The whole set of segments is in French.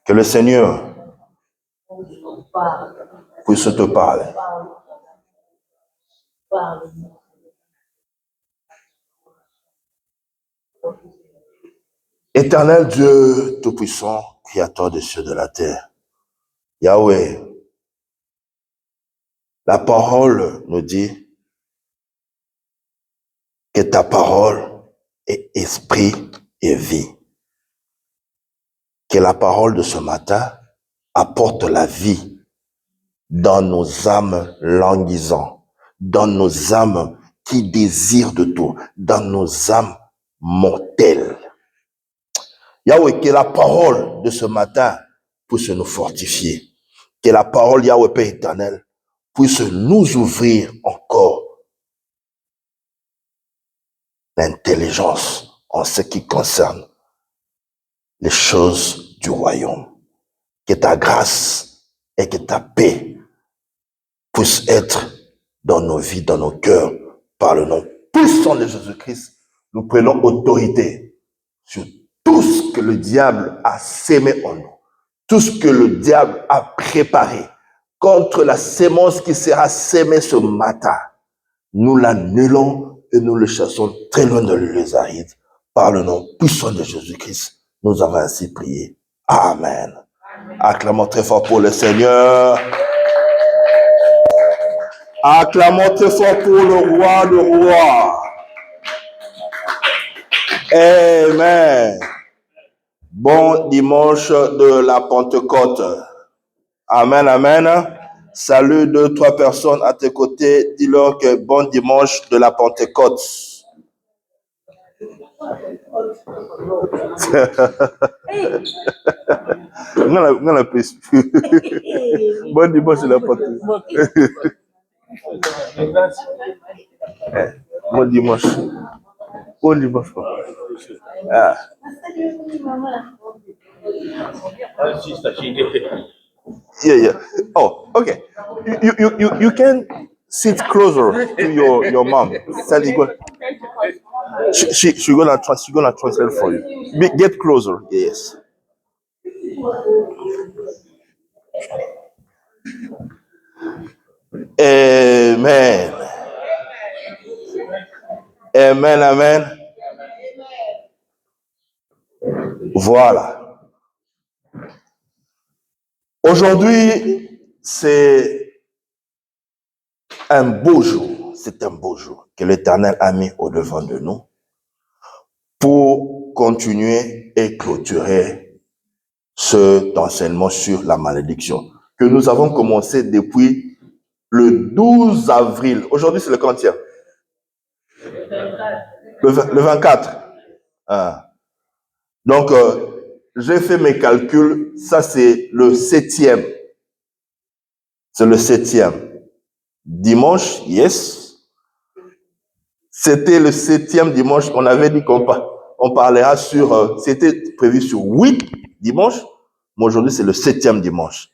Que le Seigneur puisse te parler. Éternel Dieu Tout-Puissant, Créateur des cieux et de la terre, Yahweh, la parole nous dit que ta parole est esprit et vie. Que la parole de ce matin apporte la vie dans nos âmes languissant, dans nos âmes qui désirent de tout, dans nos âmes mortelles. Yahweh, que la parole de ce matin puisse nous fortifier. Que la parole, Yahweh Père éternel, puisse nous ouvrir encore l'intelligence en ce qui concerne les choses du royaume. Que ta grâce et que ta paix puissent être dans nos vies, dans nos cœurs, par le nom puissant de Jésus-Christ. Nous prenons autorité sur tout ce que le diable a sémé en nous, tout ce que le diable a préparé contre la sémence qui sera sémée ce matin. Nous l'annulons et nous le chassons très loin de les arides. Par le nom puissant de Jésus-Christ, nous avons ainsi prié. Amen. Acclamons très fort pour le Seigneur. Acclamons très fort pour le roi. Amen. Bon dimanche de la Pentecôte. Amen, amen. Salut 2-3 personnes à tes côtés. Dis-leur que bon dimanche de la Pentecôte. Non, plus. Bon dimanche de la Pentecôte. Bon dimanche. Bon dimanche. Ah. Yeah. Oh, okay. You can sit closer to your mom. She gonna translate for you. Get closer. Yes. Amen. Amen, amen. Voilà. Aujourd'hui, c'est un beau jour. C'est un beau jour que l'Éternel a mis au-devant de nous pour continuer et clôturer cet enseignement sur la malédiction que nous avons commencé depuis le 12 avril. Aujourd'hui, c'est le quantième? Le 24. Ah. Donc, j'ai fait mes calculs. Ça, c'est le 7e. C'est le 7e. Dimanche, yes. C'était le 7e dimanche. On avait dit qu'on parlera sur... c'était prévu sur 8 dimanches. Mais aujourd'hui, c'est le 7e dimanche.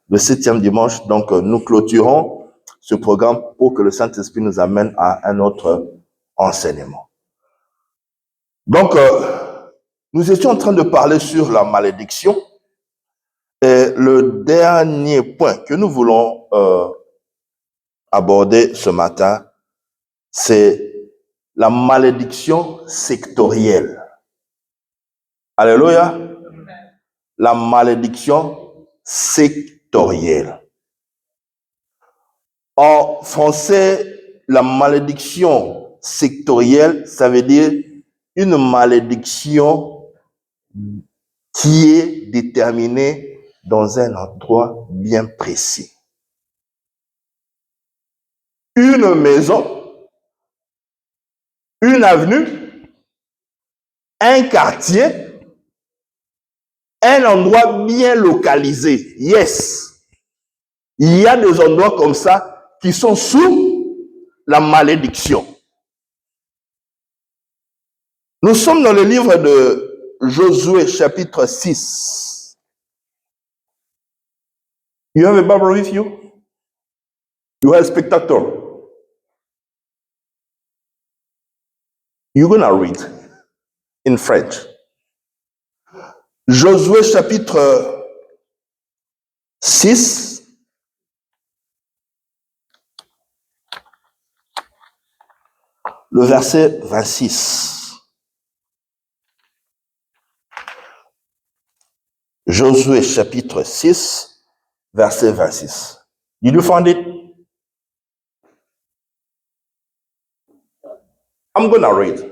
Le 7e dimanche. Donc, nous clôturons ce programme pour que le Saint-Esprit nous amène à un autre enseignement. Donc, nous étions en train de parler sur la malédiction. Et le dernier point que nous voulons aborder ce matin, c'est la malédiction sectorielle. Alléluia. La malédiction sectorielle. En français, la malédiction sectorielle, ça veut dire une malédiction qui est déterminée dans un endroit bien précis. Une maison, une avenue, un quartier, un endroit bien localisé. Yes. Il y a des endroits comme ça qui sont sous la malédiction. Nous sommes dans le livre de Josué, chapitre 6. You have a Bible with you? You are a spectator. You're going to read in French. Josué chapitre 6, le verset 26. Josué chapitre 6, verset 26. Did you find it? I'm going to read.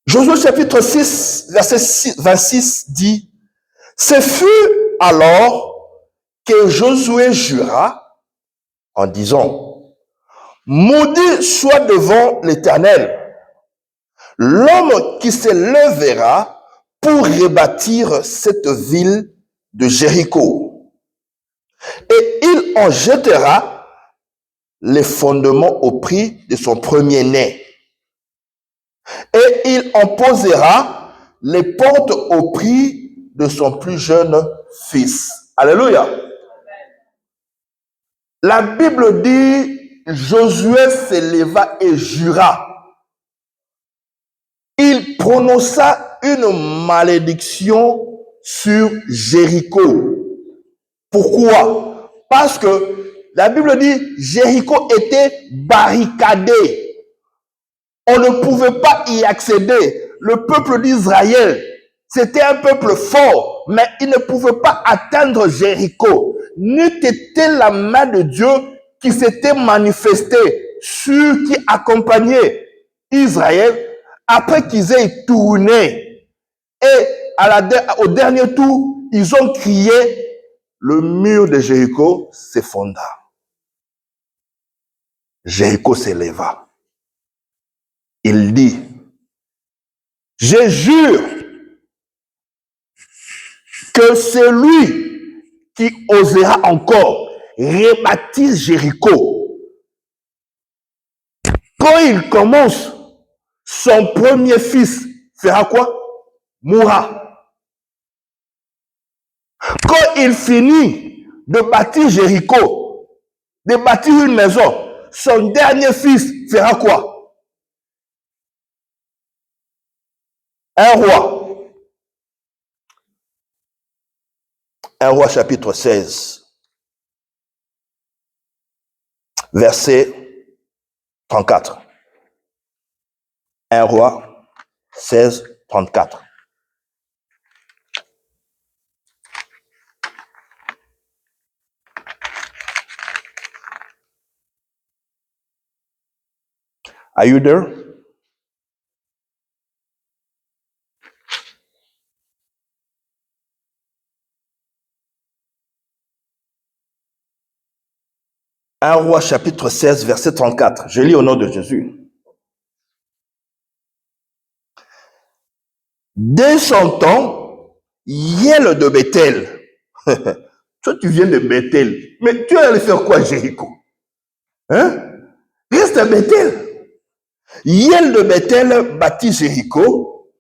Josué chapitre 6, verset 26 dit, « Ce fut alors que Josué jura en disant, « Maudit soit devant l'Éternel l'homme qui se lèvera pour rebâtir cette ville de Jéricho. Et il en jettera les fondements au prix de son premier-né. Et il en posera les portes au prix de son plus jeune fils. » Alléluia. La Bible dit, Josué s'éleva et jura. Il prononça une malédiction sur Jéricho. Pourquoi? Parce que la Bible dit, Jéricho était barricadé. On ne pouvait pas y accéder. Le peuple d'Israël, c'était un peuple fort, mais il ne pouvait pas atteindre Jéricho. N'eût été la main de Dieu qui s'était manifestée sur qui accompagnait Israël après qu'ils aient tourné. Et au dernier tour, ils ont crié, le mur de Jéricho s'effondra. Jéricho s'éleva. Il dit, je jure que celui qui osera encore rebâtir Jéricho, quand il commence, son premier fils fera quoi? Mourra. Quand il finit de bâtir Jéricho, de bâtir une maison, son dernier fils fera quoi? Un roi. Un roi chapitre 16, verset 34. Un roi 16, 34. Are you there? Un roi chapitre 16, verset 34. Je lis au nom de Jésus. Dès son temps, Hiel de Bethel. Toi, tu viens de Bethel. Mais tu es allé faire quoi, Jéricho? Hein? Reste à Bethel. Hiel de Bethel bâtit Jéricho.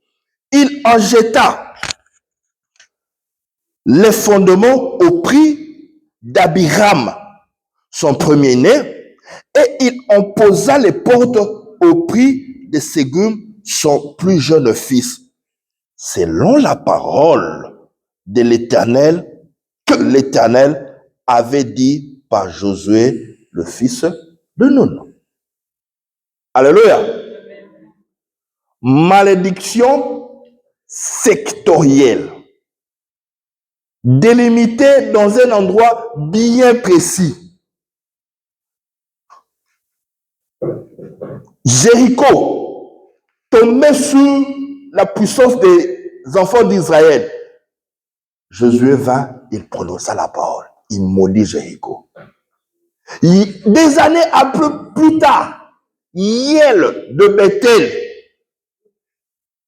Il en jeta les fondements au prix d'Abiram, son premier-né, et il en posa les portes au prix de Ségum, son plus jeune fils, selon la parole de l'Éternel, que l'Éternel avait dit par Josué, le fils de Nun. Alléluia. Malédiction sectorielle, délimitée dans un endroit bien précis. Jéricho tombait sous la puissance des enfants d'Israël. Josué vint, il prononça la parole. Il maudit Jéricho. Des années plus tard, Hiel de Bethel,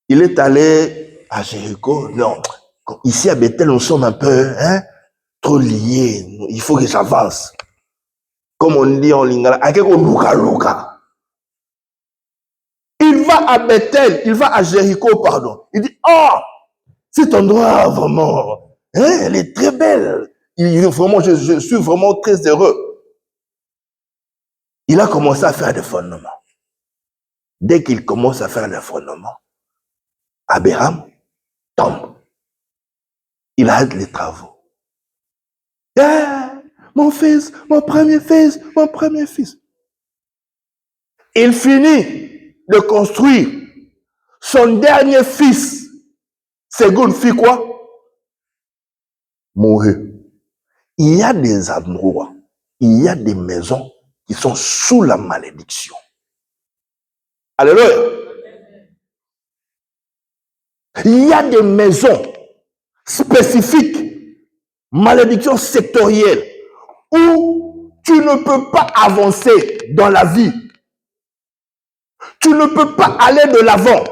il est allé à Jéricho. Non, ici à Bethel, nous sommes un peu trop liés. Il faut que j'avance. Comme on dit en lingala, il va à Bethel, il va à Jéricho, pardon. Il dit, oh, cet endroit, vraiment, elle est très belle. Vraiment, je suis vraiment très heureux. Il a commencé à faire des fondements. Dès qu'il commence à faire les fondements, Abraham tombe. Il arrête les travaux. Yeah, mon fils, mon premier fils, mon premier fils. Il finit de construire. Son dernier fils, seconde fille quoi? Mourut. Il y a des endroits, il y a des maisons qui sont sous la malédiction. Alléluia. Il y a des maisons spécifiques, malédiction sectorielle, où tu ne peux pas avancer dans la vie. Tu ne peux pas aller de l'avant.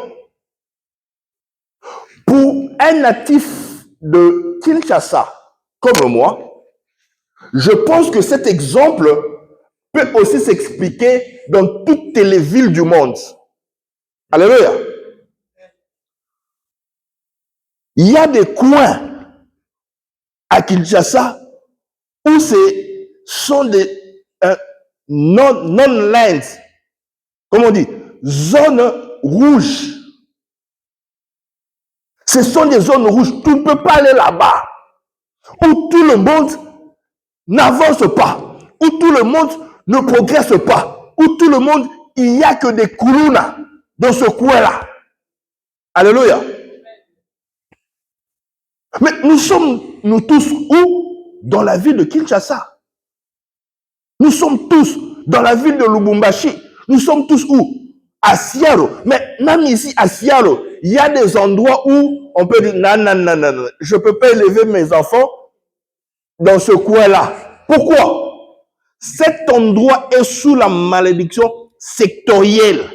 Pour un natif de Kinshasa, comme moi, je pense que cet exemple peut aussi s'expliquer dans toutes les villes du monde. Alléluia. Il y a des coins à Kinshasa où ce sont des non-lands, comment on dit, zones rouges. Ce sont des zones rouges. Tu ne peux pas aller là-bas. Où tout le monde n'avance pas. Où tout le monde ne progresse pas. Où tout le monde, il n'y a que des koulounas dans ce coin-là. Alléluia. Mais nous sommes, nous tous, où? Dans la ville de Kinshasa. Nous sommes tous dans la ville de Lubumbashi. Nous sommes tous où? À Siaro. Mais même ici, à Siaro, il y a des endroits où on peut dire, non, je ne peux pas élever mes enfants dans ce coin-là. Pourquoi? Cet endroit est sous la malédiction sectorielle.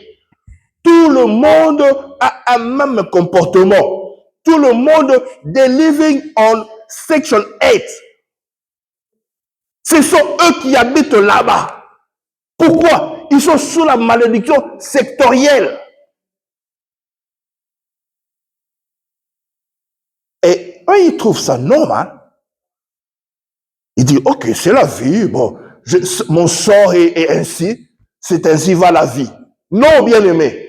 Tout le monde a un même comportement. Tout le monde, they're living on section 8. Ce sont eux qui habitent là-bas. Pourquoi? Ils sont sous la malédiction sectorielle. Et eux, ils trouvent ça normal. Ils disent, ok, c'est la vie, bon, mon sort est ainsi, c'est ainsi va la vie. Non, bien-aimé.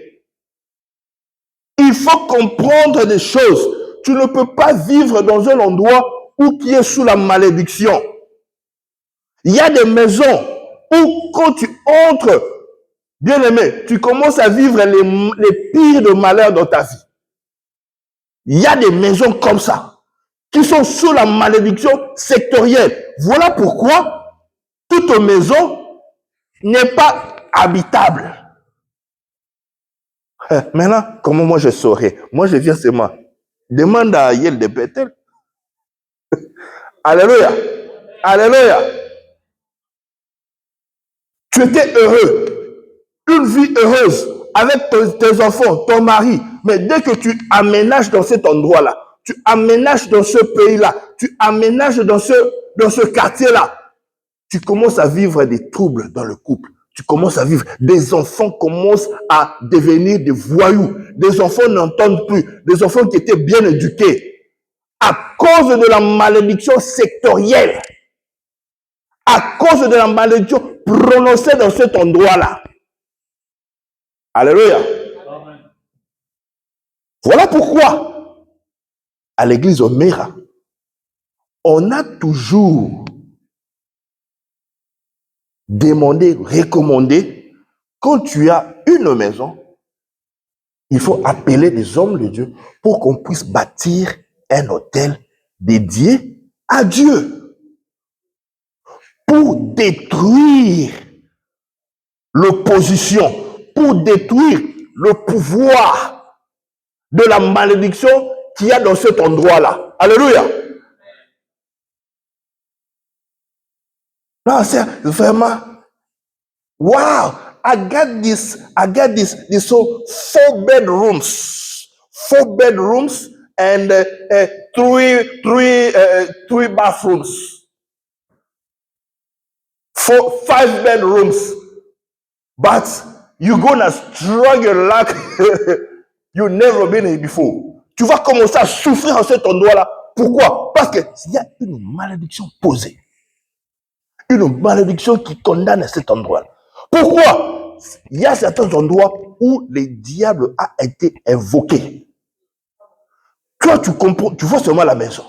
Il faut comprendre des choses. Tu ne peux pas vivre dans un endroit où qui est sous la malédiction. Il y a des maisons où quand tu entres, bien-aimé, tu commences à vivre les pires de malheurs dans ta vie. Il y a des maisons comme ça, qui sont sous la malédiction sectorielle. Voilà pourquoi toute maison n'est pas habitable. Maintenant, comment moi je saurais? Moi je viens seulement. Demande à Yel de Bethel. Alléluia. Alléluia. Tu étais heureux. Une vie heureuse avec tes enfants, ton mari. Mais dès que tu aménages dans cet endroit-là, tu aménages dans ce pays-là, tu aménages dans ce quartier-là, tu commences à vivre des troubles dans le couple. Tu commences à vivre. Des enfants commencent à devenir des voyous. Des enfants n'entendent plus. Des enfants qui étaient bien éduqués. À cause de la malédiction sectorielle. À cause de la malédiction prononcée dans cet endroit-là. Alléluia. Amen. Voilà pourquoi, à l'église Omera, on a toujours demandé, recommandé, quand tu as une maison, il faut appeler des hommes de Dieu pour qu'on puisse bâtir un hôtel dédié à Dieu. Pour détruire l'opposition, pour détruire le pouvoir de la malédiction qu'il y a dans cet endroit-là. Alléluia. Non, c'est vraiment, wow, I got this so 4 bedrooms and three bathrooms. 5 bedrooms. But you're gonna struggle like you've never been here before. Tu vas commencer à souffrir en cet endroit-là. Pourquoi? Parce qu'il y a une malédiction posée. Une malédiction qui condamne cet endroit-là. Pourquoi? Il y a certains endroits où le diable a été invoqué. Toi, tu comprends, tu vois seulement la maison.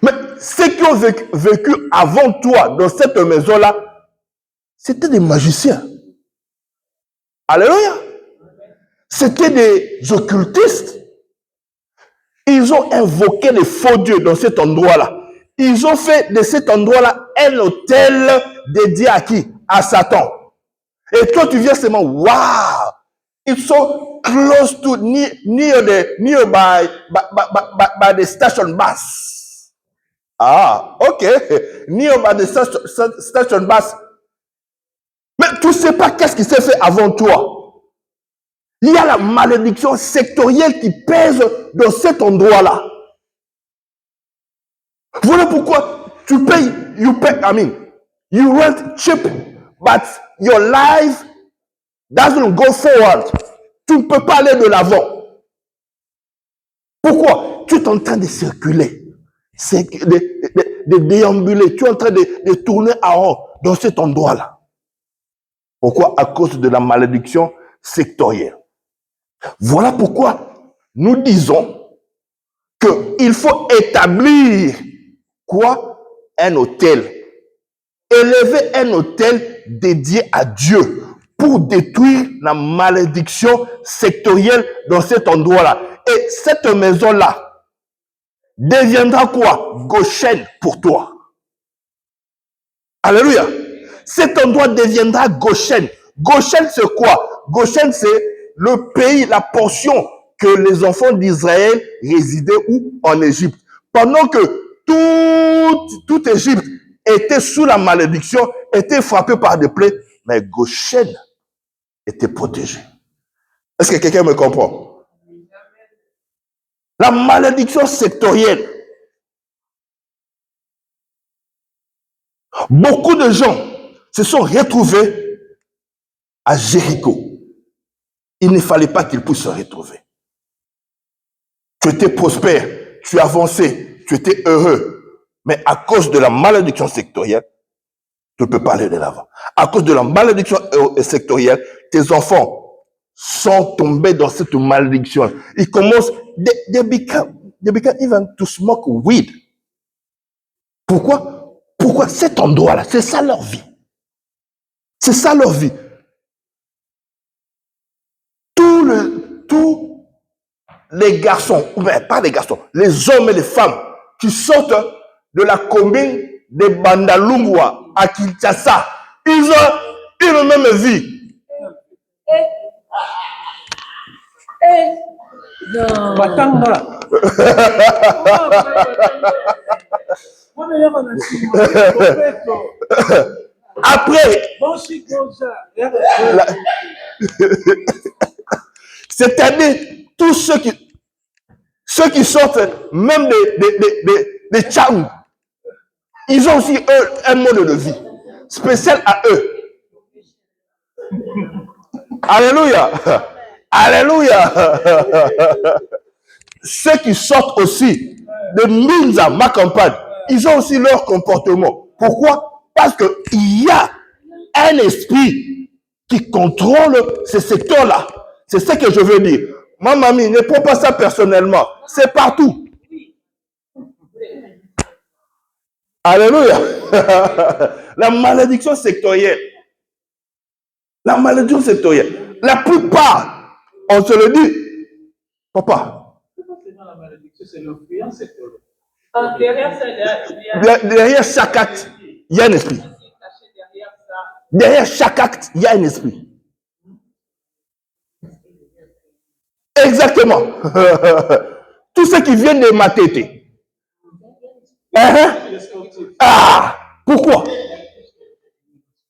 Mais ceux qui ont vécu avant toi dans cette maison-là, c'était des magiciens. Alléluia. C'était des occultistes. Ils ont invoqué les faux dieux dans cet endroit-là. Ils ont fait de cet endroit-là un hôtel dédié à qui? À Satan. Et toi, tu viens seulement, wow, it's so close to nearby the station bus. Ah, ok. Nearby the station bus. Mais tu ne sais pas qu'est-ce qui s'est fait avant toi. Il y a la malédiction sectorielle qui pèse dans cet endroit-là. Voilà pourquoi tu payes, you rent cheap, but your life doesn't go forward. Tu ne peux pas aller de l'avant. Pourquoi? Tu es en train de circuler, de déambuler, tu es en train de tourner en rond dans cet endroit-là. Pourquoi? À cause de la malédiction sectorielle. Voilà pourquoi nous disons qu'il faut établir quoi? Un hôtel. Élever un hôtel dédié à Dieu pour détruire la malédiction sectorielle dans cet endroit-là. Et cette maison-là deviendra quoi? Goshen pour toi. Alléluia. Cet endroit deviendra Goshen. Goshen, c'est quoi? Goshen, c'est le pays, la portion que les enfants d'Israël résidaient où? En Égypte. Pendant que toute Égypte était sous la malédiction, était frappée par des plaies, mais Goshen était protégé. Est-ce que quelqu'un me comprend? La malédiction sectorielle. Beaucoup de gens se sont retrouvés à Jéricho. Il ne fallait pas qu'ils puissent se retrouver. Tu étais prospère, tu avançais, tu étais heureux. Mais à cause de la malédiction sectorielle, tu ne peux pas aller de l'avant. À cause de la malédiction sectorielle, tes enfants sont tombés dans cette malédiction. Ils commencent, they become even to smoke weed. Pourquoi? Pourquoi cet endroit-là? C'est ça leur vie. C'est ça leur vie. Tous les garçons, ou bien pas les garçons, les hommes et les femmes qui sortent de la commune de Bandalungwa à Kinshasa, ils ont une même vie. Après, c'est-à-dire tous ceux qui sortent même des Tchang, ils ont aussi eux un mode de vie spécial à eux. Alléluia. Alléluia. Ceux qui sortent aussi de Minza, ma campagne, ils ont aussi leur comportement. Pourquoi? Parce qu'il y a un esprit qui contrôle ce secteur-là. C'est ce que je veux dire. Ma mamie, ne prends pas ça personnellement. C'est partout. Alléluia. La malédiction sectorielle. La malédiction sectorielle. La plupart, on se le dit, papa. C'est l'influence sectorielle. Derrière chaque acte, il y a un esprit. Derrière chaque acte, il y a un esprit. Exactement. Tout ce qui vient de ma tête. Ah, pourquoi?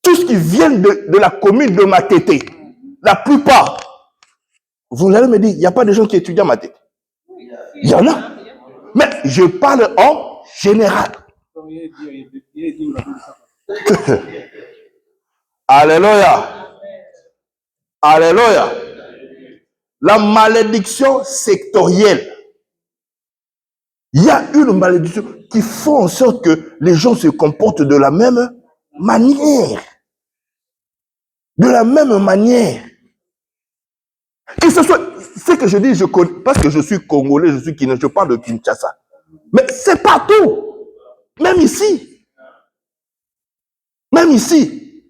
Tout ce qui vient de la commune de ma tête, la plupart, vous allez me dire, il n'y a pas de gens qui étudient ma tête. Il y en a. Mais je parle en général. Alléluia. Alléluia. La malédiction sectorielle. Il y a une malédiction qui fait en sorte que les gens se comportent de la même manière. De la même manière. Que ce soit, ce que je dis, je connais, parce que je suis Congolais, je suis Kinshasa, je parle de Kinshasa. Mais c'est partout. Même ici. Même ici.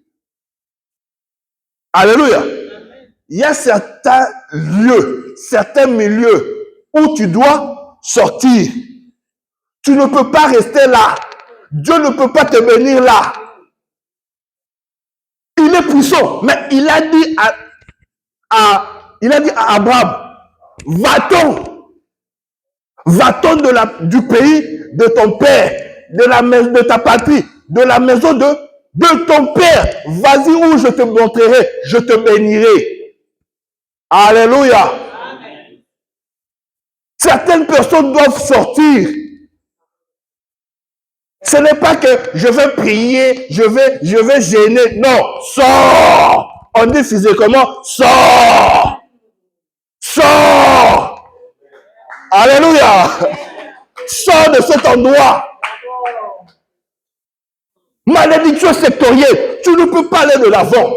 Alléluia. Il y a certains lieux, certains milieux où tu dois sortir. Tu ne peux pas rester là. Dieu ne peut pas te bénir là. Il est puissant, mais il a dit à Abraham, va-t'en du pays de ton père, de ta patrie, de la maison de ton père. Vas-y où je te montrerai, je te bénirai. Alléluia. Amen. Certaines personnes doivent sortir. Ce n'est pas que je vais prier, je vais gêner. Non, sors. On dit physiquement, sors. Sors. Alléluia. Sors de cet endroit. Malédiction sectorielle. Tu ne peux pas aller de l'avant.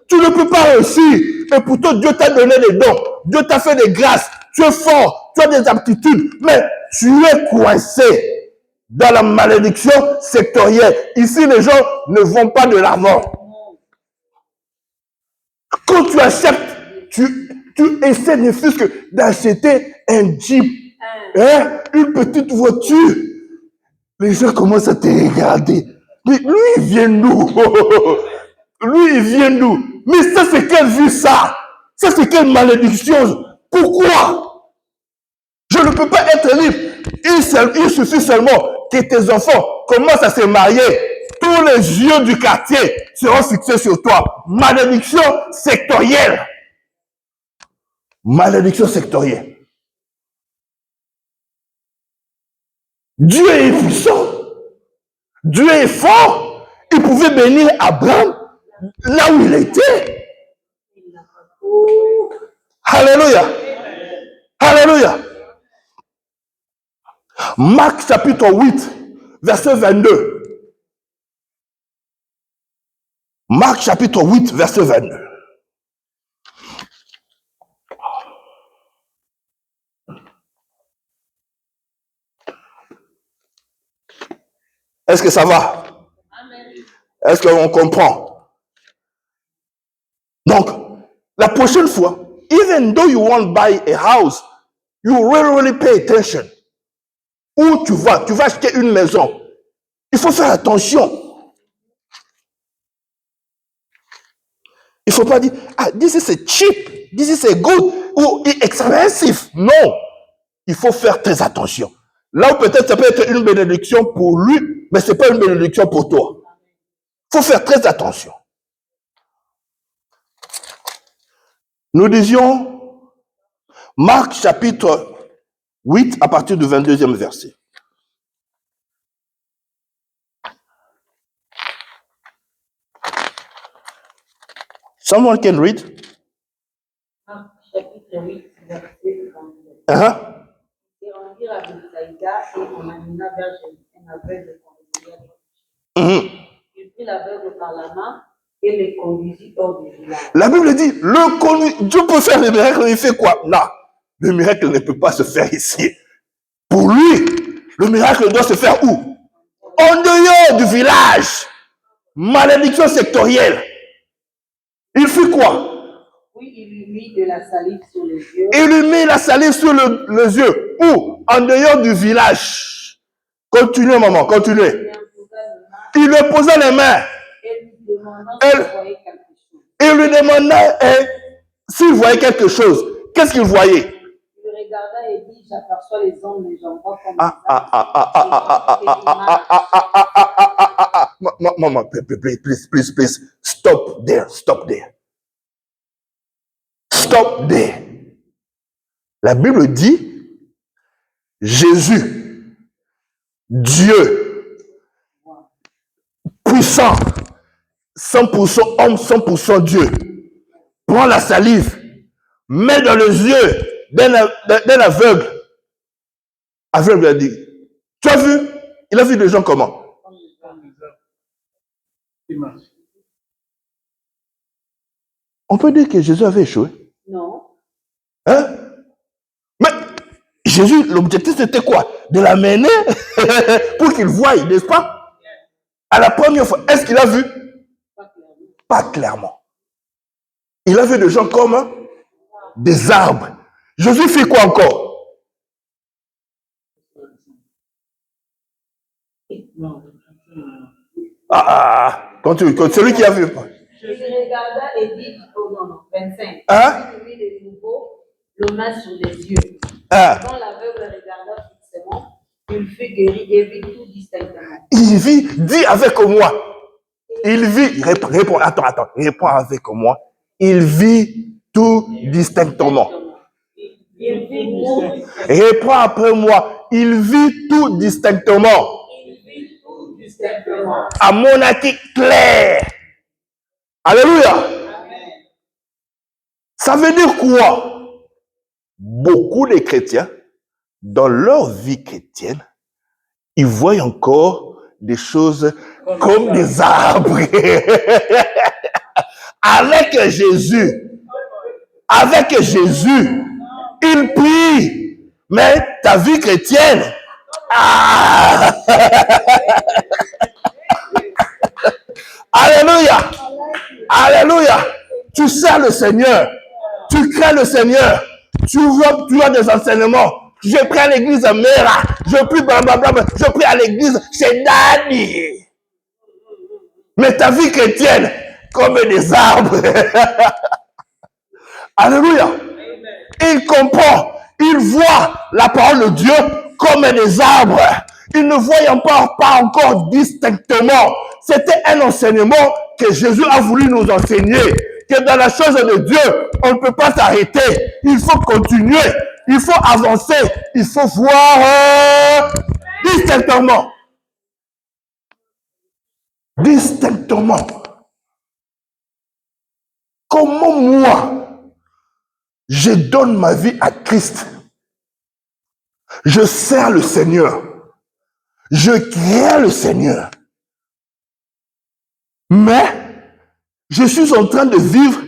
Tu ne peux pas réussir. Et pourtant, Dieu t'a donné des dons. Dieu t'a fait des grâces. Tu es fort. Tu as des aptitudes. Mais tu es coincé dans la malédiction sectorielle. Ici, les gens ne vont pas de l'avant. Quand tu acceptes, tu essaies ne fût-ce que d'acheter un Jeep, hein, une petite voiture. Les gens commencent à te regarder. Mais lui, il vient d'où? Lui, il vient d'où? Mais ça, c'est quelle vie, ça? Ça, c'est quelle malédiction? Pourquoi? Je ne peux pas être libre. Il suffit seulement que tes enfants commencent à se marier. Tous les yeux du quartier seront fixés sur toi. Malédiction sectorielle. Malédiction sectorielle. Dieu est puissant. Dieu est fort. Il pouvait bénir Abraham là où il était. Alléluia. Alléluia. Marc chapitre 8, verset 22. Marc chapitre 8, verset 22. Est-ce que ça va? Est-ce qu'on comprend? Donc, la prochaine fois, even though you won't buy a house, you really pay attention. Où tu vas acheter une maison. Il faut faire attention. Il ne faut pas dire, ah, this is a cheap, this is a good, ou expensive. Non. Il faut faire très attention. Là où peut-être ça peut être une bénédiction pour lui, mais ce n'est pas une bénédiction pour toi. Il faut faire très attention. Nous disions Marc chapitre 8 à partir du 22e verset. Someone can read? Marc chapitre 8, verset 22. Et on dit à Bethsaïda et on amena vers un aveugle conduit. Il prit l'aveugle par la main et le conduisit hors du village. La Bible dit, Dieu peut faire le miracle, il fait quoi? Non, le miracle ne peut pas se faire ici. Pour lui, le miracle doit se faire où? En dehors du village. Malédiction sectorielle. Il fit quoi? Oui, il lui mit de la salive sur les yeux. Il lui mit la salive sur les yeux. Où? En dehors du village. Continuez, maman, continuez. Il lui posa les mains. Il lui demanda s'il voyait quelque chose. Qu'est-ce qu'il voyait? Il regarda et dit, j'aperçois les hommes, mais j'en vois comme Maman, please, stop there. Stop there. La Bible dit, Jésus, Dieu, puissant, 100% homme, 100% Dieu, prend la salive, met dans les yeux d'un aveugle. Aveugle a dit, tu as vu? Il a vu des gens comment? On peut dire que Jésus avait échoué. Non. Hein? Jésus, l'objectif c'était quoi? De l'amener pour qu'il voie, n'est-ce pas? À la première fois. Est-ce qu'il a vu? Pas clairement. Il a vu des gens comme des arbres. Jésus fait quoi encore? Quand celui qui a vu. Il regarda et dit, oh non, 25. Hein? Il mit de nouveau le main sur les yeux. Quand l'aveugle regarda fixement, il fut guéri et vit tout distinctement. Il vit, dis avec moi. Il vit, réponds, attends, réponds avec moi. Il vit tout distinctement. Il vit tout. Réponds après moi. Il vit tout distinctement. Il vit tout distinctement. À mon avis clair. Alléluia. Amen. Ça veut dire quoi? Beaucoup de chrétiens, dans leur vie chrétienne, ils voient encore des choses comme des arbres. Avec Jésus, il prie. Mais ta vie chrétienne, Alléluia. Alléluia. Tu sers le Seigneur. Tu crains le Seigneur. Tu as des enseignements. Je prie à l'église Mera. Je prie blablabla. Je prie à l'église chez Dani. Mais ta vie chrétienne, comme des arbres. Alléluia. Il comprend. Il voit la parole de Dieu comme des arbres. Il ne voyant pas encore distinctement. C'était un enseignement que Jésus a voulu nous enseigner. Que dans la chose de Dieu, on ne peut pas s'arrêter. Il faut continuer. Il faut avancer. Il faut voir distinctement. Distinctement. Comment moi, je donne ma vie à Christ. Je sers le Seigneur. Je crains le Seigneur. Mais je suis en train de vivre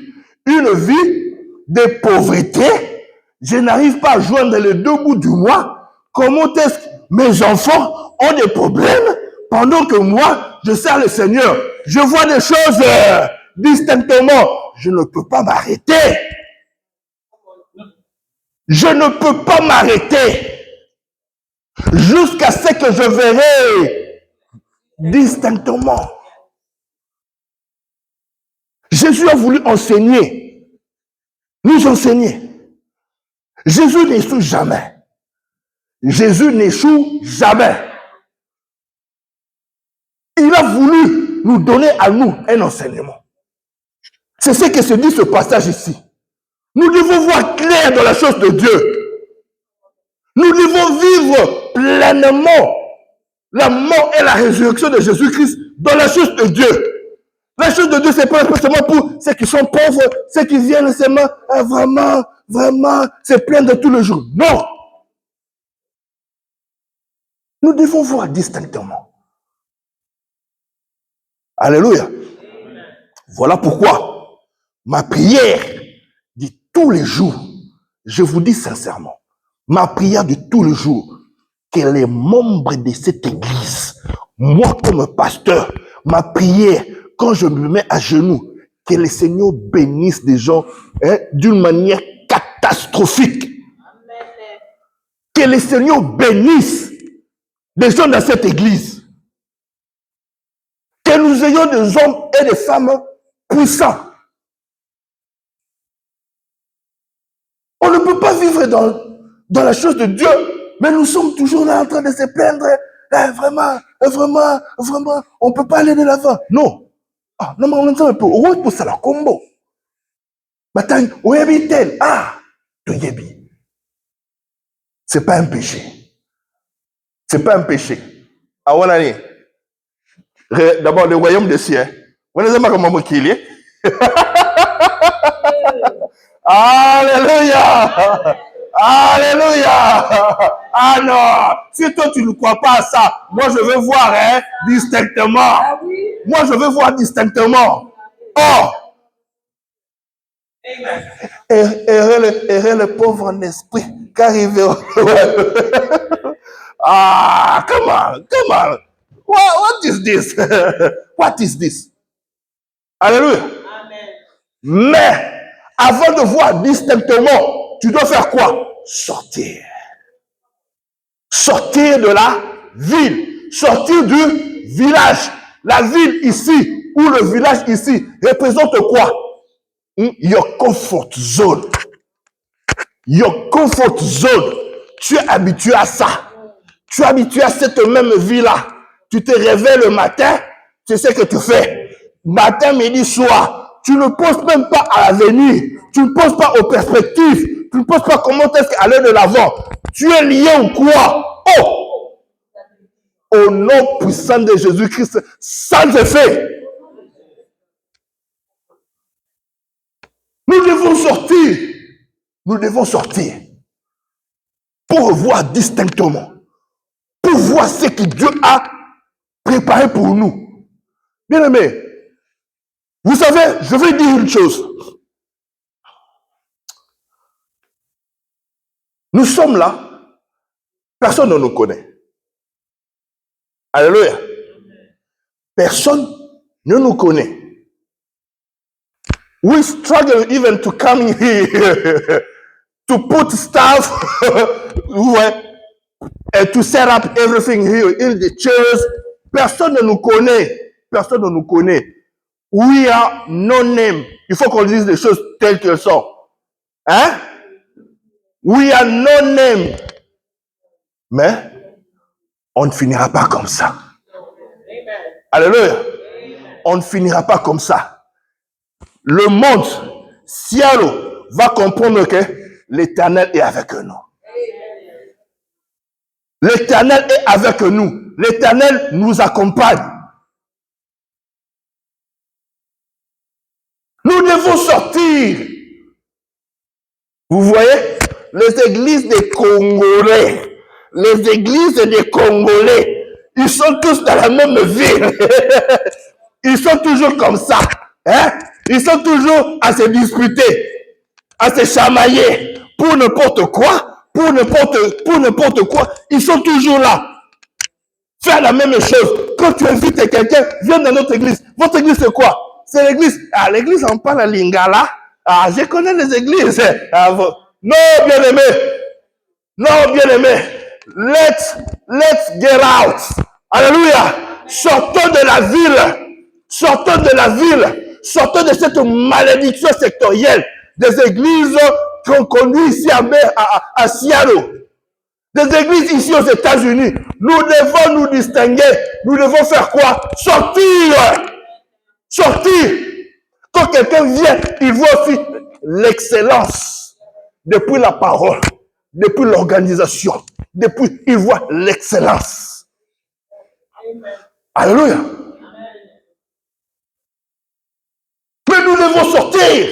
une vie de pauvreté. Je n'arrive pas à joindre les deux bouts du mois. Comment est-ce que mes enfants ont des problèmes pendant que moi, je sers le Seigneur? Je vois des choses distinctement. Je ne peux pas m'arrêter. Je ne peux pas m'arrêter jusqu'à ce que je verrai distinctement. Jésus a voulu enseigner, nous enseigner. Jésus n'échoue jamais. Jésus n'échoue jamais. Il a voulu nous donner à nous un enseignement. C'est ce que se dit ce passage ici. Nous devons voir clair dans la chose de Dieu. Nous devons vivre pleinement la mort et la résurrection de Jésus-Christ dans la chose de Dieu. La chose de Dieu, c'est pas seulement pour ceux qui sont pauvres, ceux qui viennent seulement, vraiment, se plaindre tous les jours. Non! Nous devons voir distinctement. Alléluia. Voilà pourquoi ma prière de tous les jours, je vous dis sincèrement, ma prière de tous les jours, que les membres de cette église, moi comme pasteur, ma prière, quand je me mets à genoux, que le Seigneur bénisse des gens d'une manière catastrophique. Amen. Que le Seigneur bénisse des gens dans cette église. Que nous ayons des hommes et des femmes puissants. On ne peut pas vivre dans la chose de Dieu, mais nous sommes toujours là en train de se plaindre. Vraiment, on ne peut pas aller de l'avant. Non. Non, mais on entend un peu. On va pousser la combo. Bataille, oyebitel. Toyebi. C'est pas un péché. C'est pas un péché. Awanani. D'abord, le royaume des cieux. Vous ne savez pas comment qu'il est. Alléluia. Alléluia. Ah non. Si toi tu ne crois pas à ça, moi je veux voir distinctement. Moi je veux voir distinctement. Oh. Errez le pauvre en esprit, car ils verront. Ah, come on. What is this? What is this? Alléluia. Amen. Mais, avant de voir distinctement, tu dois faire quoi? Sortir. Sortir de la ville. Sortir du village. La ville ici, ou le village ici, représente quoi? Your comfort zone. Your comfort zone. Tu es habitué à ça. Tu es habitué à cette même vie-là. Tu te réveilles le matin, tu sais ce que tu fais. Matin, midi, soir. Tu ne penses même pas à l'avenir. Tu ne penses pas aux perspectives. Tu ne penses pas comment est-ce qu'aller de l'avant. Tu es lié ou quoi? Oh! Au nom puissant de Jésus-Christ, sans effet. Nous devons sortir. Nous devons sortir. Pour voir distinctement. Pour voir ce que Dieu a préparé pour nous. Bien aimé, vous savez, je vais dire une chose. Nous sommes là, personne ne nous connaît. Alléluia. Personne ne nous connaît. We struggle even to come here to put stuff and to set up everything here in the chairs. Personne ne nous connaît. Personne ne nous connaît. We are no name. Il faut qu'on dise les choses telles qu'elles sont. Hein? We are no name. Mais on ne finira pas comme ça. Alléluia. On ne finira pas comme ça. Le monde, ciel, va comprendre que l'Éternel est avec nous. L'Éternel est avec nous. L'Éternel nous accompagne. Nous devons sortir. Vous voyez, les églises des Congolais, les églises des Congolais, ils sont tous dans la même ville. Ils sont toujours comme ça. Hein? Ils sont toujours à se disputer, à se chamailler pour n'importe quoi, pour n'importe quoi. Ils sont toujours là. Faire la même chose. Quand tu invites quelqu'un, viens dans notre église. Votre église, c'est quoi? C'est l'église. Ah, l'église, on parle à Lingala. Ah, je connais les églises. Ah, non, bien aimé. Non, bien aimé. Let's get out. Alléluia. Sortons de la ville. Sortons de la ville. Sortons de cette malédiction sectorielle des églises qu'on conduit ici à Seattle. Des églises ici aux États-Unis. Nous devons nous distinguer. Nous devons faire quoi? Sortir. Sortir. Quand quelqu'un vient, il voit aussi l'excellence. Depuis la parole, depuis l'organisation, depuis, il voit l'excellence. Alléluia. Mais nous devons sortir.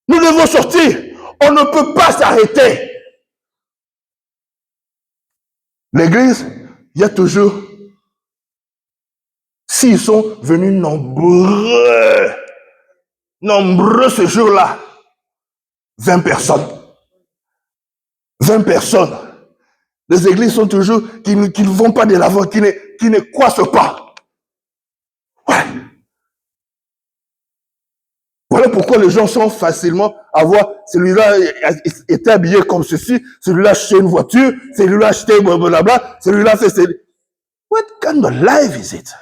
Nous devons sortir. On ne peut pas s'arrêter. L'église, il y a toujours, s'ils sont venus nombreux ce jour-là, 20 personnes. 20 personnes. Les églises sont toujours, qui ne vont pas de l'avant, qui ne croissent pas. Ouais. Voilà pourquoi les gens sont facilement à voir, celui-là était habillé comme ceci, celui-là achetait une voiture, celui-là achetait blablabla, celui-là fait ceci. What kind of life is it?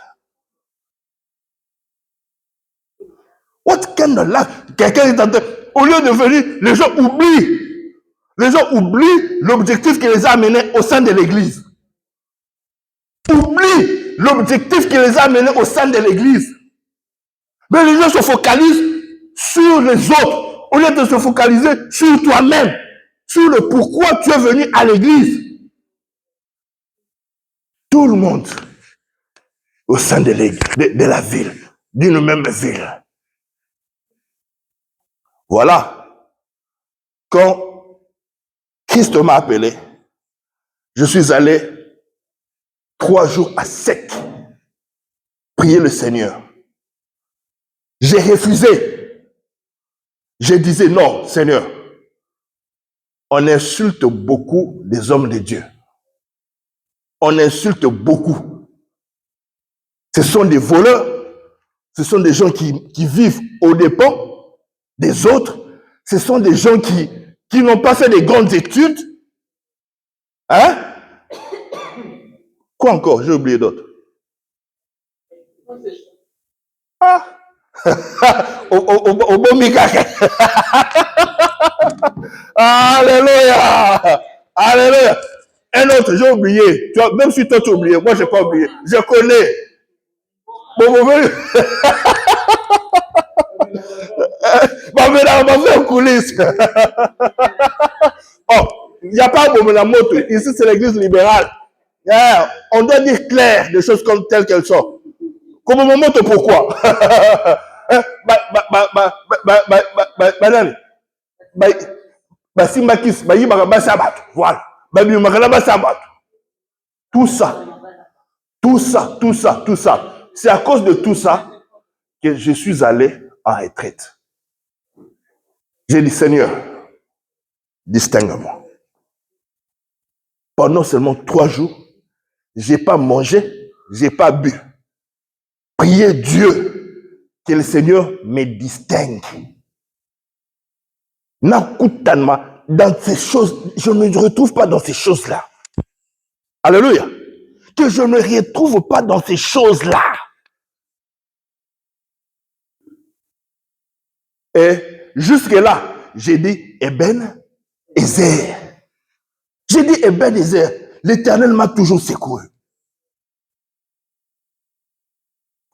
What kind of life? Quelqu'un est en train, au lieu de venir, les gens oublient. Les gens oublient l'objectif qui les a amenés au sein de l'église. Oublient l'objectif qui les a amenés au sein de l'église. Mais les gens se focalisent sur les autres, au lieu de se focaliser sur toi-même, sur le pourquoi tu es venu à l'église. Tout le monde au sein de l'église, de la ville, d'une même ville. Voilà. Quand Christ m'a appelé, je suis allé 3 jours à sec prier le Seigneur. J'ai refusé. je disais, non, Seigneur, on insulte beaucoup des hommes de Dieu. On insulte beaucoup. Ce sont des voleurs, ce sont des gens qui vivent aux dépens des autres, ce sont des gens qui n'ont pas fait de grandes études. Hein? Quoi encore? J'ai oublié d'autres. Ah! Au bon Mikaka. Alléluia! Alléluia! Un autre, j'ai oublié. Tu vois, même si toi tu as oublié, moi je n'ai pas oublié. Je connais. Bon, on va faire coulisses. Oh, il n'y a pas de moto. Ici, c'est l'église libérale. Yeah, on doit dire clair des choses comme telles qu'elles sont. Comme mon moto, pourquoi? Voilà. Tout ça, tout ça, tout ça, tout ça. C'est à cause de tout ça que je suis allé en retraite. J'ai dit, Seigneur, distingue-moi. Pendant seulement 3 jours, j'ai pas mangé, j'ai pas bu. Priez Dieu que le Seigneur me distingue. Dans ces choses, je ne me retrouve pas dans ces choses-là. Alléluia. Que je ne retrouve pas dans ces choses-là. Et jusque-là, j'ai dit Eben Ezer. J'ai dit Eben Ezer. L'Éternel m'a toujours secoué.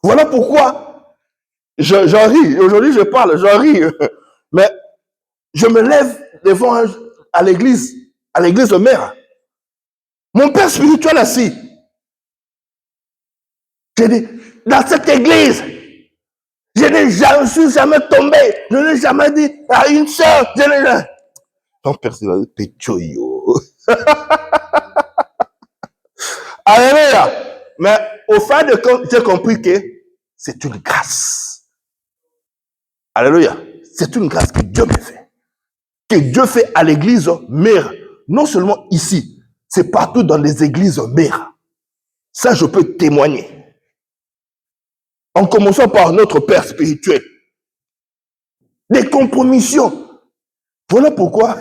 Voilà pourquoi j'en ris. Aujourd'hui, je parle, j'en ris. Mais je me lève devant à l'église de mère. Mon père spirituel assis. J'ai dit, dans cette église, je ne suis jamais tombé. Je n'ai jamais dit à une sœur. Ton père spirituel, péchoyo. Alléluia. Mais au fait de quand j'ai compris que c'est une grâce. Alléluia. C'est une grâce que Dieu me fait. Que Dieu fait à l'église mère. Non seulement ici, c'est partout dans les églises mères. Ça, je peux témoigner. En commençant par notre Père spirituel. Des compromissions. Voilà pourquoi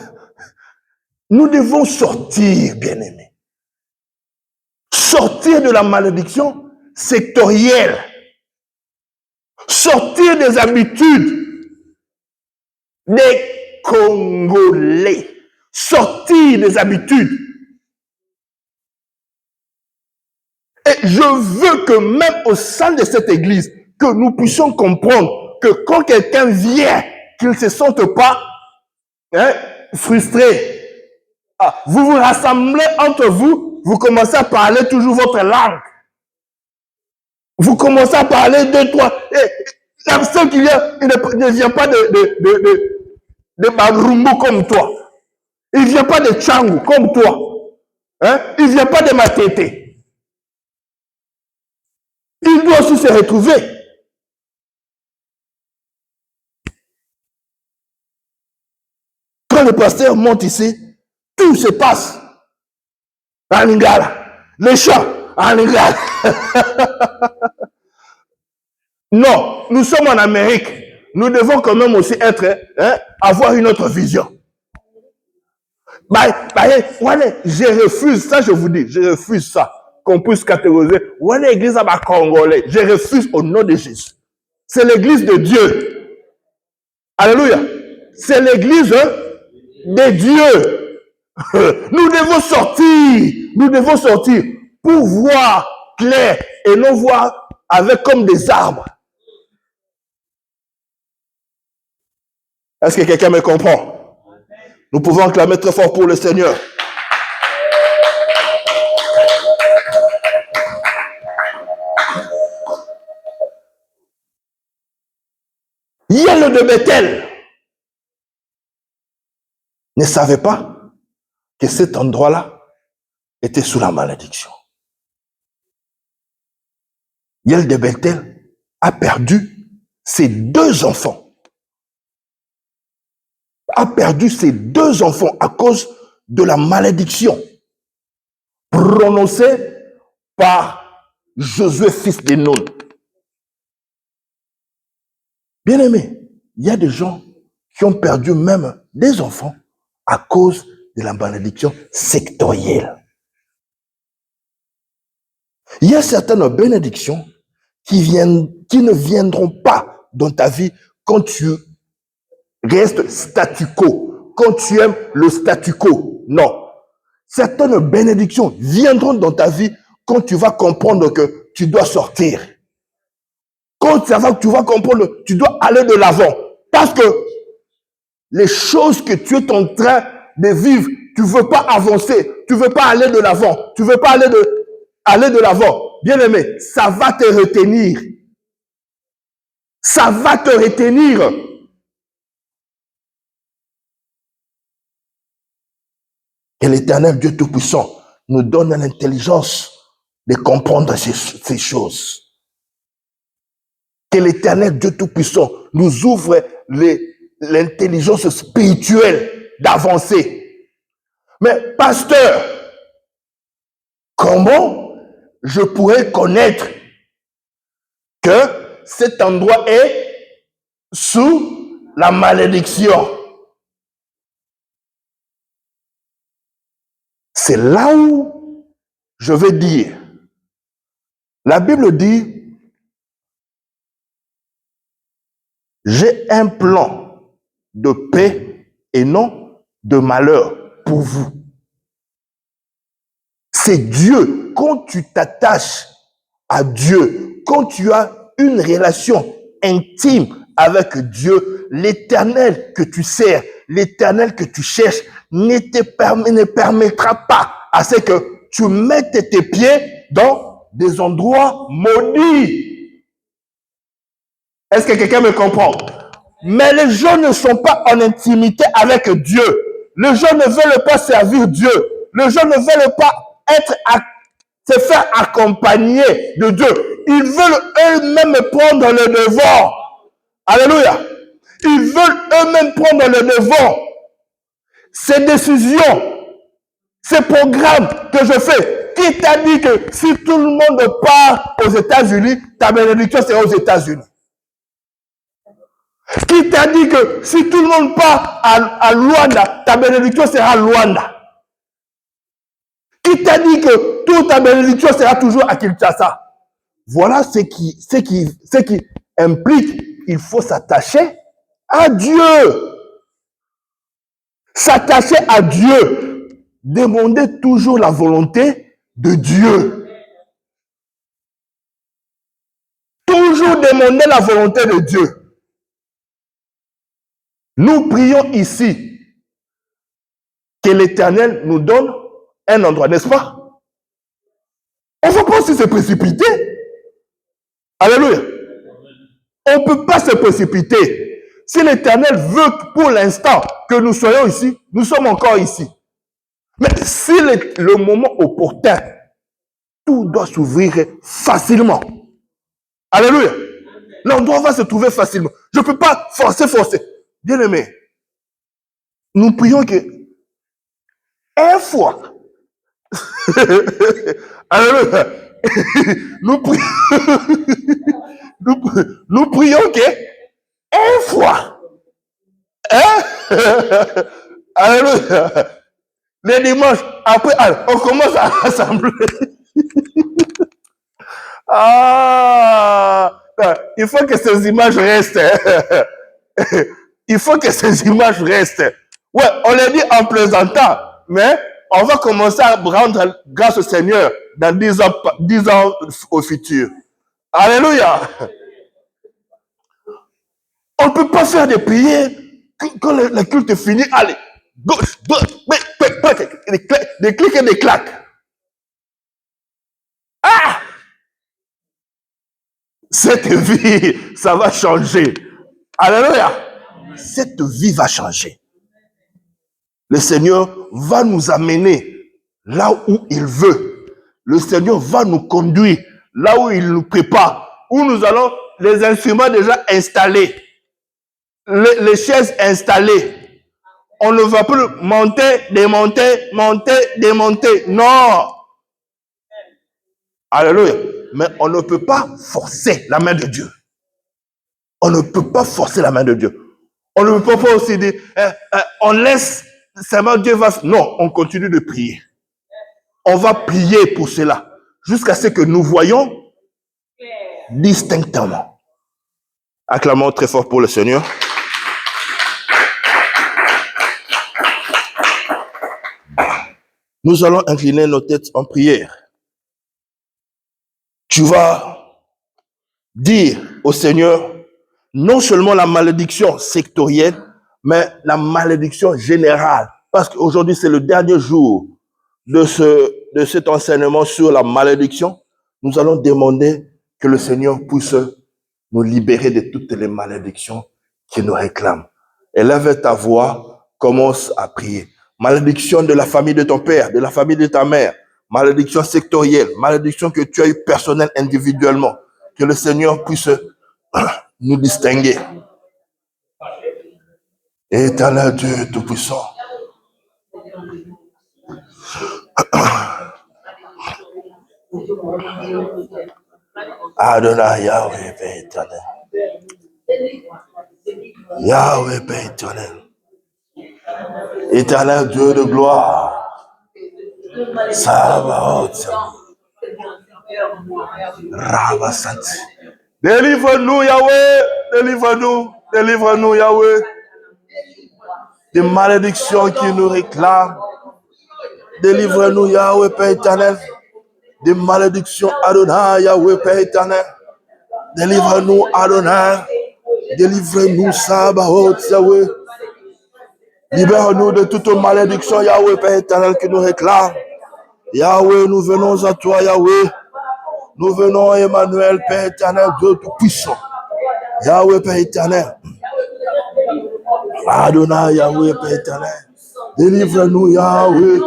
nous devons sortir, bien-aimés. Sortir de la malédiction sectorielle. Sortir des habitudes des Congolais. Sortir des habitudes. Et je veux que même au sein de cette église, que nous puissions comprendre que quand quelqu'un vient, qu'il ne se sente pas frustré. Ah, vous vous rassemblez entre vous, vous commencez à parler toujours votre langue. Vous commencez à parler de toi. La personne qui vient, il ne vient pas de Barumbo comme toi. Il ne vient pas de Tchangou comme toi. Il ne vient pas de Matete. Il doit aussi se retrouver. Quand le pasteur monte ici, tout se passe en Lingala. Les chants en Lingala. Non, nous sommes en Amérique. Nous devons quand même aussi avoir une autre vision. Je refuse, ça je vous dis, je refuse ça. Qu'on puisse catégoriser. L'église à Congolais. Je refuse au nom de Jésus. C'est l'église de Dieu. Alléluia. C'est l'église de Dieu. Nous devons sortir pour voir clair et non voir avec comme des arbres. Est-ce que quelqu'un me comprend? Nous pouvons acclamer très fort pour le Seigneur. Yel de Bethel ne savait pas que cet endroit-là était sous la malédiction. Yel de Bethel a perdu ses 2 enfants. a perdu ses 2 enfants à cause de la malédiction prononcée par Josué, fils de Nun. Bien aimé, il y a des gens qui ont perdu même des enfants à cause de la malédiction sectorielle. Il y a certaines bénédictions qui ne viendront pas dans ta vie quand tu restes statu quo, quand tu aimes le statu quo. Non. Certaines bénédictions viendront dans ta vie quand tu vas comprendre que tu dois sortir. Quand tu vas comprendre que tu dois aller de l'avant. Parce que les choses que tu es en train de vivre, tu ne veux pas avancer, tu ne veux pas aller de l'avant, tu ne veux pas aller de l'avant. Bien aimé, ça va te retenir. Ça va te retenir. Que l'Éternel Dieu Tout-Puissant nous donne l'intelligence de comprendre ces choses. Que l'Éternel Dieu Tout-Puissant nous ouvre l'intelligence spirituelle d'avancer. Mais pasteur, comment je pourrais connaître que cet endroit est sous la malédiction? C'est là où je vais dire. La Bible dit, j'ai un plan de paix et non de malheur pour vous. C'est Dieu. Quand tu t'attaches à Dieu, quand tu as une relation intime avec Dieu, l'Éternel que tu sers, l'Éternel que tu cherches, ne permettra pas à ce que tu mettes tes pieds dans des endroits maudits. Est-ce que quelqu'un me comprend? Mais les gens ne sont pas en intimité avec Dieu. Les gens ne veulent pas servir Dieu. Les gens ne veulent pas se faire accompagner de Dieu. Ils veulent eux-mêmes prendre le devant. Alléluia. Ils veulent eux-mêmes prendre le devant. Ces décisions, ces programmes que je fais, qui t'a dit que si tout le monde part aux États-Unis, ta bénédiction sera aux États-Unis? Qui t'a dit que si tout le monde part à Luanda, ta bénédiction sera à Luanda? Qui t'a dit que toute ta bénédiction sera toujours à Kinshasa? Voilà ce qui implique, il faut s'attacher à Dieu. S'attacher à Dieu. Demander toujours la volonté de Dieu. Toujours demander la volonté de Dieu. Nous prions ici que l'Éternel nous donne un endroit, n'est-ce pas? On ne peut pas aussi se précipiter. Alléluia. On ne peut pas se précipiter. Si l'Éternel veut pour l'instant que nous soyons ici, nous sommes encore ici. Mais si le moment opportun, tout doit s'ouvrir facilement. Alléluia. L'endroit va se trouver facilement. Je ne peux pas forcer. Bien aimé, nous prions que une fois, alléluia, nous prions que une fois, alléluia, les dimanches, après, on commence à rassembler. Il faut que ces images restent. Il faut que ces images restent. Ouais, on l'a dit en plaisantant, mais on va commencer à rendre grâce au Seigneur dans 10 ans au futur. Alléluia. On ne peut pas faire des prières quand le culte est fini. Allez, gauche, des clics et des claques. Cette vie, ça va changer. Alléluia. Cette vie va changer. Le Seigneur va nous amener là où il veut. Le Seigneur va nous conduire là où il nous prépare. Où nous allons, les instruments déjà installés. Les chaises installées. On ne va plus monter, démonter, monter, démonter. Non. Alléluia. Mais on ne peut pas forcer la main de Dieu. On ne peut pas forcer la main de Dieu. On ne peut pas aussi dire, on laisse, seulement Dieu va... Non, on continue de prier. On va prier pour cela, jusqu'à ce que nous voyons distinctement. Acclamons très fort pour le Seigneur. Nous allons incliner nos têtes en prière. Tu vas dire au Seigneur, non seulement la malédiction sectorielle, mais la malédiction générale. Parce qu'aujourd'hui, c'est le dernier jour de cet enseignement sur la malédiction. Nous allons demander que le Seigneur puisse nous libérer de toutes les malédictions qui nous réclament. Élève ta voix, commence à prier. Malédiction de la famille de ton père, de la famille de ta mère, malédiction sectorielle, malédiction que tu as eu personnelle, individuellement. Que le Seigneur puisse nous distinguer. Éternel Dieu Tout-Puissant. Adonai Yahweh Père éternel. Yahweh Père éternel. Éternel Dieu de gloire. Sabaoth. Rabasant. Délivre-nous Yahweh. Délivre-nous. Délivre-nous Yahweh. Des malédictions qui nous réclament. Délivre-nous Yahweh Père éternel. Des malédictions Adonai Yahweh Père éternel. Délivre-nous Adonai. Délivre-nous Sabaoth Yahweh. Libère-nous de toute malédiction Yahweh Père éternel qui nous réclame. Yahweh, nous venons à toi Yahweh. Nous venons Emmanuel Père éternel, Dieu tout-puissant. Yahweh Père éternel. Adonai Yahweh Père éternel. Délivre-nous Yahweh.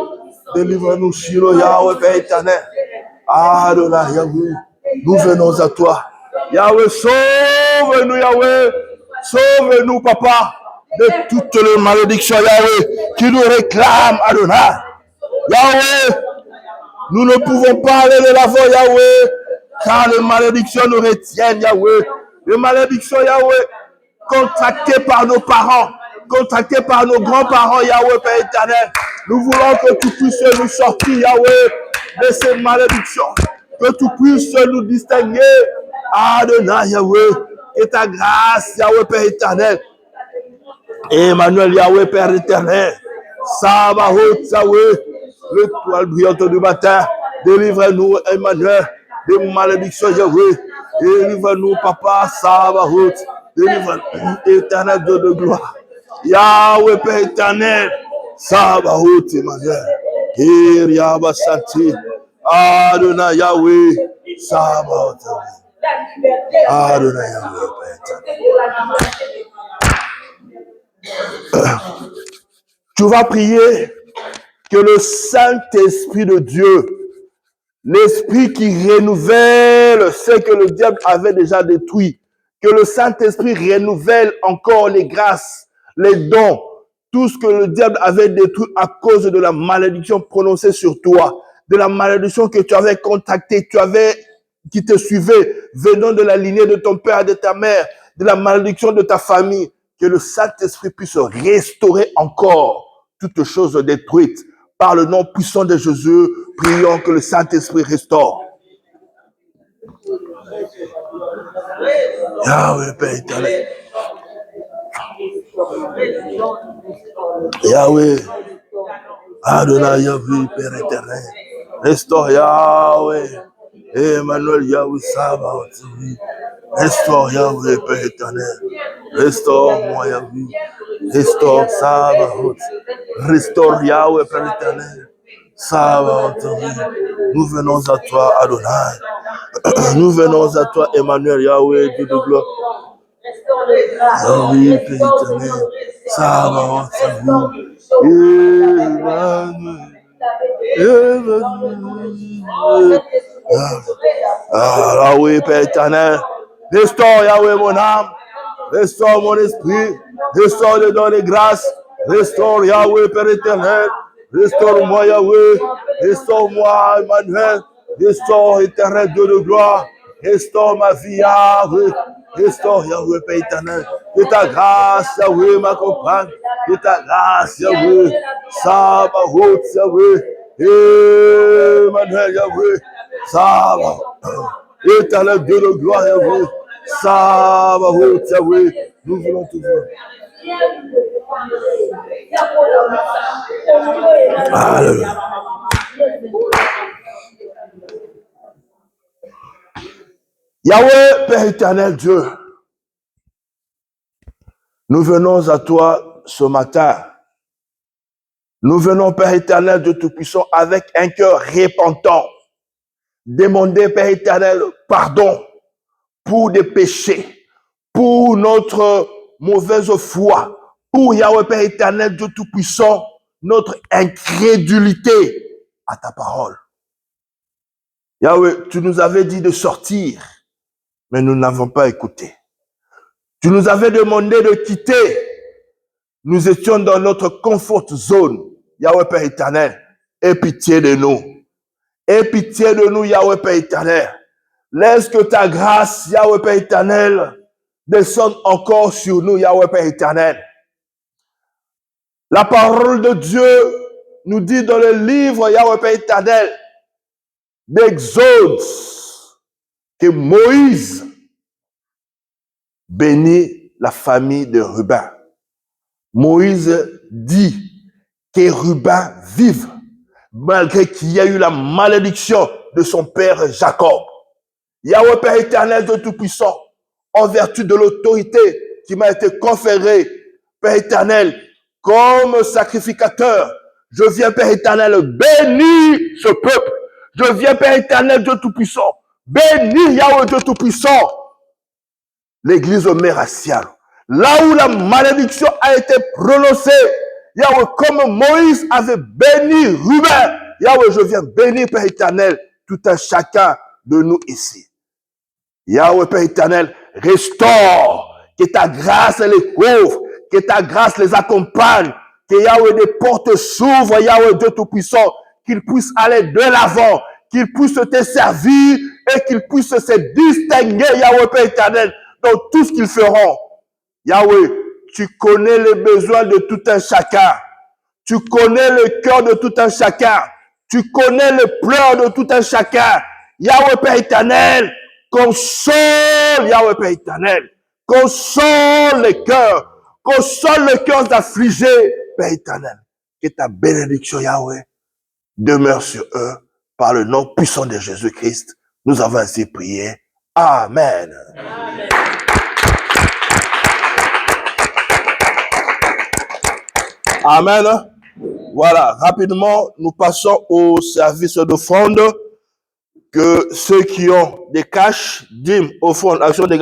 Délivre-nous Shiloh Yahweh Père éternel. Adonai Yahweh. Nous venons à toi. Yahweh, sauve-nous Yahweh. Sauve-nous Papa de toutes les malédictions Yahweh qui nous réclament Adonai. Yahweh, nous ne pouvons pas aller de l'avant Yahweh car les malédictions nous retiennent Yahweh. Les malédictions Yahweh contractées par nos parents, contractées par nos grands-parents Yahweh Père éternel. Nous voulons que tu puisses nous sortir Yahweh de ces malédictions. Que tu puisses nous distinguer Adonai Yahweh. Et ta grâce Yahweh Père éternel. Emmanuel Yahweh Père éternel. Sabaoth Yahweh. L'étoile brillante du matin. Délivre-nous Emmanuel des malédictions Yahweh. Délivre-nous Papa Sabaoth. Délivre-nous éternel Dieu de gloire. Yahweh Père éternel. Sabaoth Emmanuel. Kiriaba Santi. Adonai Yahweh. Sabaoth Yahweh. Adonai Yahweh Père éternel. Tu vas prier que le Saint-Esprit de Dieu, l'Esprit qui renouvelle ce que le diable avait déjà détruit, que le Saint-Esprit renouvelle encore les grâces, les dons, tout ce que le diable avait détruit à cause de la malédiction prononcée sur toi, de la malédiction que tu avais contactée, qui te suivait, venant de la lignée de ton père et de ta mère, de la malédiction de ta famille. Que le Saint-Esprit puisse restaurer encore toutes choses détruites. Par le nom puissant de Jésus, prions que le Saint-Esprit restaure. Yahweh Père éternel. Yahweh. Adonai Yahweh Père éternel. Restaure Yahweh. Emmanuel Yahweh Sabaoth. Restaure Yahweh Père éternel. Restaure-moi Yahweh. Restaure Sabaoth. Restaure Yahweh Père éternel. Sabaoth. Nous venons à toi Adonai. Nous venons à toi Emmanuel Yahweh Dieu de gloire. Yahweh Père éternel. Sabaoth. Yahweh Père éternel. Restaure Yahweh mon âme. Restaure mon esprit. Restaure le don de grâce. Restaure Yahweh, Père éternel. Restaure-moi Yahweh. Restaure-moi Emmanuel. Restaure éternel Dieu de gloire. Restaure ma vie Yahweh. Restaure Yahweh, Père éternel. Que ta grâce Yahweh m'accompagne. Que ta grâce Yahweh. Sabaoth Yahweh. Emmanuel Yahweh. Sabaoth. Éternel Dieu de gloire Yahweh. Sabaoth Yahweh. Nous voulons te voir. Alléluia. Yahweh, Père éternel Dieu, nous venons à toi ce matin. Nous venons, Père éternel Dieu Tout-Puissant, avec un cœur repentant. Demander, Père éternel, pardon pour des péchés, pour notre mauvaise foi, pour Yahweh, Père éternel Dieu Tout-Puissant, notre incrédulité à ta parole. Yahweh, tu nous avais dit de sortir, mais nous n'avons pas écouté. Tu nous avais demandé de quitter. Nous étions dans notre comfort zone. Yahweh Père éternel, aie pitié de nous. Aie pitié de nous, Yahweh Père éternel. Laisse que ta grâce, Yahweh Père éternel, descende encore sur nous, Yahweh Père éternel. La parole de Dieu nous dit dans le livre, Yahweh Père éternel, d'Exode, que Moïse bénit la famille de Ruben. Moïse dit que Ruben vive, malgré qu'il y a eu la malédiction de son père Jacob. Yahweh Père éternel de Tout-Puissant, en vertu de l'autorité qui m'a été conférée, Père éternel, comme sacrificateur, je viens, Père éternel, bénir ce peuple. Je viens, Père éternel de Tout-Puissant, bénir Yahweh de Tout-Puissant, l'église méraciale. Là où la malédiction a été prononcée, Yahweh, comme Moïse avait béni Ruben, Yahweh, je viens bénir, Père éternel, tout un chacun de nous ici. Yahweh, Père éternel, restaure, que ta grâce les couvre, que ta grâce les accompagne, que Yahweh, des portes s'ouvrent, Yahweh, Dieu Tout-Puissant, qu'ils puissent aller de l'avant, qu'ils puissent te servir et qu'ils puissent se distinguer, Yahweh, Père éternel, dans tout ce qu'ils feront. Yahweh, tu connais les besoins de tout un chacun. Tu connais le cœur de tout un chacun. Tu connais les pleurs de tout un chacun. Yahweh Père éternel, console, Yahweh Père éternel. Console les cœurs. Console les cœurs affligés, Père éternel. Que ta bénédiction, Yahweh, demeure sur eux par le nom puissant de Jésus-Christ. Nous avons ainsi prié. Amen. Amen. Amen. Voilà, rapidement, nous passons au service d'offrande. Que ceux qui ont des cash, dîmes, offrandes, actions de